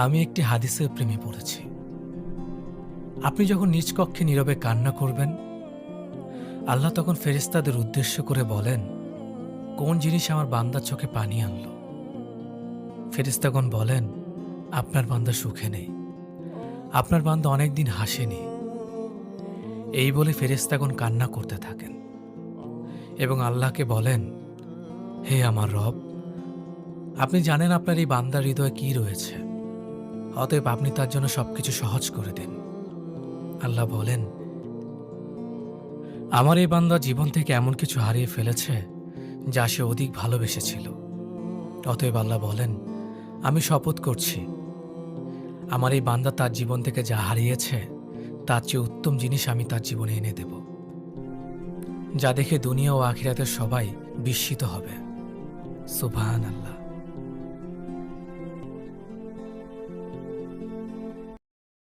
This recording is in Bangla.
আমি একটি হাদিসের প্রেমে পড়েছি। আপনি যখন নিজ কক্ষে নীরবে কান্না করবেন, আল্লাহ তখন ফেরেশতাদের উদ্দেশ্য করে বলেন, কোন জিনিস আমার বান্দার চোখে পানি আনলো? ফেরেশতাগণ বলেন, আপনার বান্দা সুখে নেই, আপনার বান্দা অনেকদিন হাসেনি। এই বলে ফেরেশতাগণ কান্না করতে থাকেন এবং আল্লাহকে বলেন, হে আমার রব, আপনি জানেন আপনার এই বান্দার হৃদয়ে কি রয়েছে, অতএব আপনি তার জন্য সবকিছু সহজ করে দিন। আল্লাহ বলেন, আমার এই বান্দা জীবন থেকে এমন কিছু হারিয়ে ফেলেছে যা সে অধিক ভালোবেসেছিল। অতএব আল্লাহ বলেন, আমি শপথ করছি, আমার এই বান্দা তার জীবন থেকে যা হারিয়েছে তার চেয়ে উত্তম জিনিস আমি তার জীবনে এনে দেব, যা দেখে দুনিয়া ও আখিরাতের সবাই বিস্মিত হবে। সুবহানাল্লাহ।